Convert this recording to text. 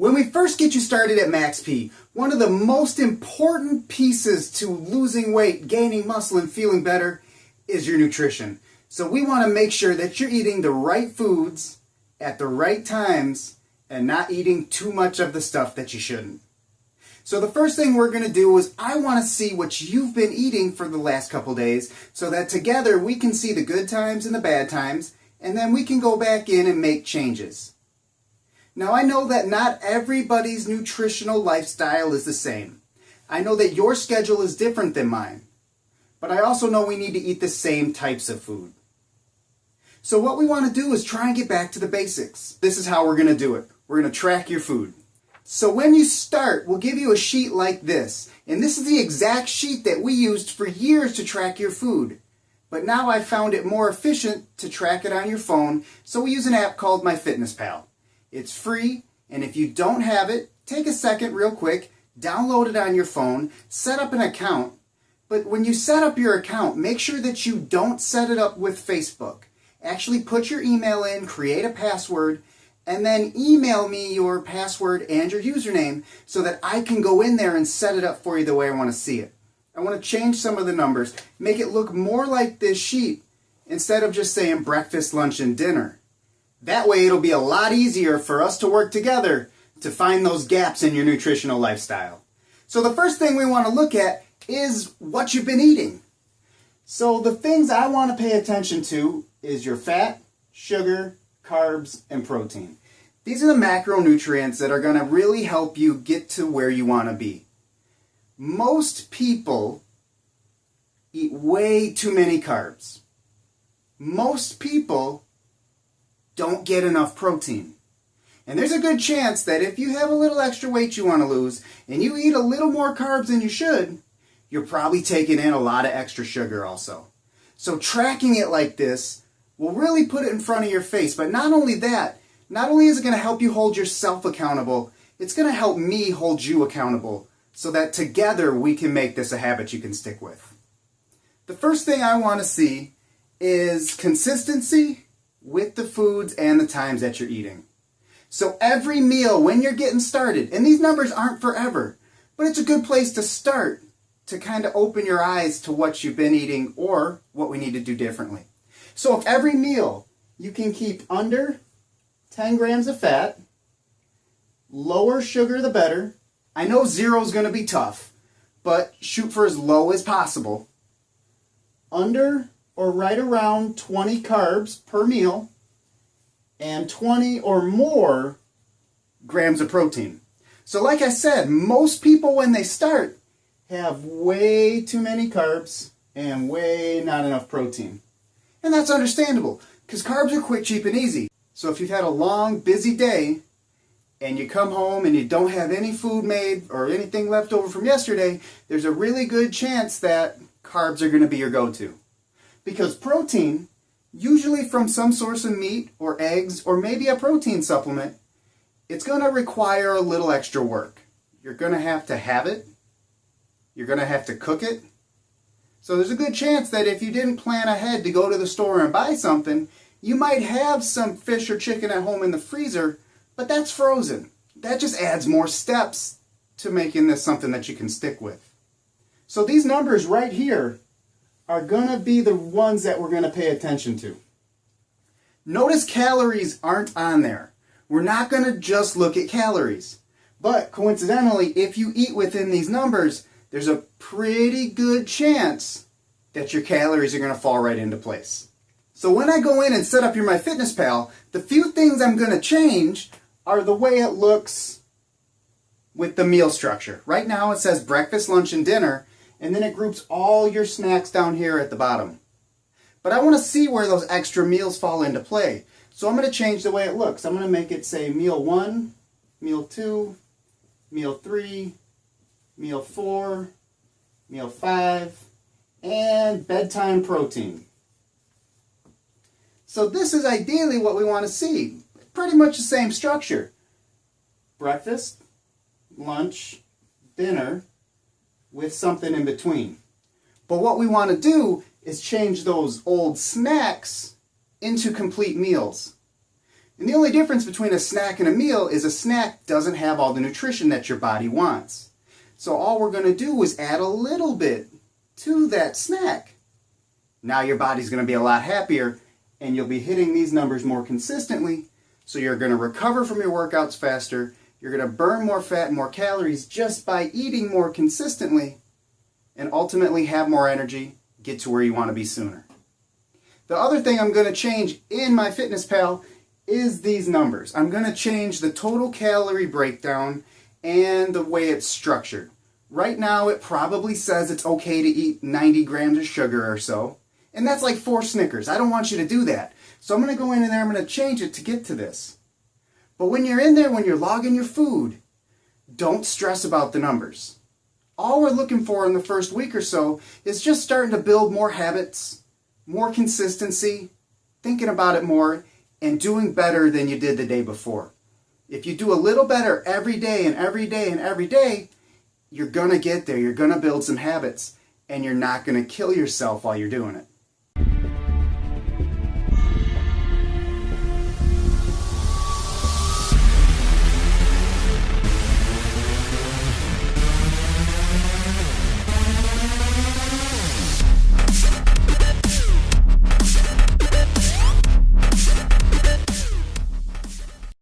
When we first get you started at MaxP, one of the most important pieces to losing weight, gaining muscle, and feeling better is your nutrition. So we want to make sure that you're eating the right foods at the right times and not eating too much of the stuff that you shouldn't. So the first thing we're going to do is I want to see what you've been eating for the last couple days so that together we can see the good times and the bad times, and then we can go back in and make changes. Now I know that not everybody's nutritional lifestyle is the same. I know that your schedule is different than mine. But I also know we need to eat the same types of food. So what we want to do is try and get back to the basics. This is how we're going to do it. We're going to track your food. So when you start, we'll give you a sheet like this. And this is the exact sheet that we used for years to track your food. But now I found it more efficient to track it on your phone, so we use an app called MyFitnessPal. It's free, and if you don't have it, take a second real quick, download it on your phone, set up an account. But when you set up your account, make sure that you don't set it up with Facebook. Actually put your email in, create a password, and then email me your password and your username so that I can go in there and set it up for you the way I want to see it. I want to change some of the numbers, make it look more like this sheet instead of just saying breakfast, lunch, and dinner. That way it'll be a lot easier for us to work together to find those gaps in your nutritional lifestyle. So the first thing we want to look at is what you've been eating. So the things I want to pay attention to is your fat, sugar, carbs, and protein. These are the macronutrients that are going to really help you get to where you want to be. Most people eat way too many carbs. Most people don't get enough protein. And there's a good chance that if you have a little extra weight you want to lose and you eat a little more carbs than you should, you're probably taking in a lot of extra sugar also. So tracking it like this will really put it in front of your face. But not only that, not only is it going to help you hold yourself accountable, it's going to help me hold you accountable so that together we can make this a habit you can stick with. The first thing I want to see is consistency with the foods and the times that you're eating. So every meal when you're getting started, and these numbers aren't forever, but it's a good place to start to kind of open your eyes to what you've been eating or what we need to do differently. So if every meal you can keep under 10 grams of fat, lower sugar the better. I know 0 is going to be tough, but shoot for as low as possible. Under or right around 20 carbs per meal and 20 or more grams of protein. So like I said, most people when they start have way too many carbs and way not enough protein. And that's understandable because carbs are quick, cheap, and easy. So if you've had a long, busy day and you come home and you don't have any food made or anything left over from yesterday, there's a really good chance that carbs are going to be your go-to. Because protein, usually from some source of meat or eggs or maybe a protein supplement, it's going to require a little extra work. You're going to have it. You're going to have to cook it. So there's a good chance that if you didn't plan ahead to go to the store and buy something, you might have some fish or chicken at home in the freezer, but that's frozen. That just adds more steps to making this something that you can stick with. So these numbers right here are going to be the ones that we're going to pay attention to. Notice calories aren't on there. We're not going to just look at calories. But coincidentally, if you eat within these numbers, there's a pretty good chance that your calories are going to fall right into place. So when I go in and set up your MyFitnessPal, the few things I'm going to change are the way it looks with the meal structure. Right now it says breakfast, lunch, and dinner, and then it groups all your snacks down here at the bottom. But I want to see where those extra meals fall into play. So I'm going to change the way it looks. I'm going to make it say meal 1, meal 2, meal 3, meal 4, meal 5, and bedtime protein. So this is ideally what we want to see. Pretty much the same structure. Breakfast, lunch, dinner, with something in between. But what we want to do is change those old snacks into complete meals. And the only difference between a snack and a meal is a snack doesn't have all the nutrition that your body wants. So all we're going to do is add a little bit to that snack. Now your body's going to be a lot happier and you'll be hitting these numbers more consistently. So you're going to recover from your workouts faster. You're going to burn more fat and more calories just by eating more consistently and ultimately have more energy, get to where you want to be sooner. The other thing I'm going to change in MyFitnessPal is these numbers. I'm going to change the total calorie breakdown and the way it's structured. Right now it probably says it's okay to eat 90 grams of sugar or so. And that's like 4 Snickers. I don't want you to do that. So I'm going to go in there, I'm going to change it to get to this. But when you're in there, when you're logging your food, don't stress about the numbers. All we're looking for in the first week or so is just starting to build more habits, more consistency, thinking about it more, and doing better than you did the day before. If you do a little better every day and every day and every day, you're going to get there. You're going to build some habits, and you're not going to kill yourself while you're doing it.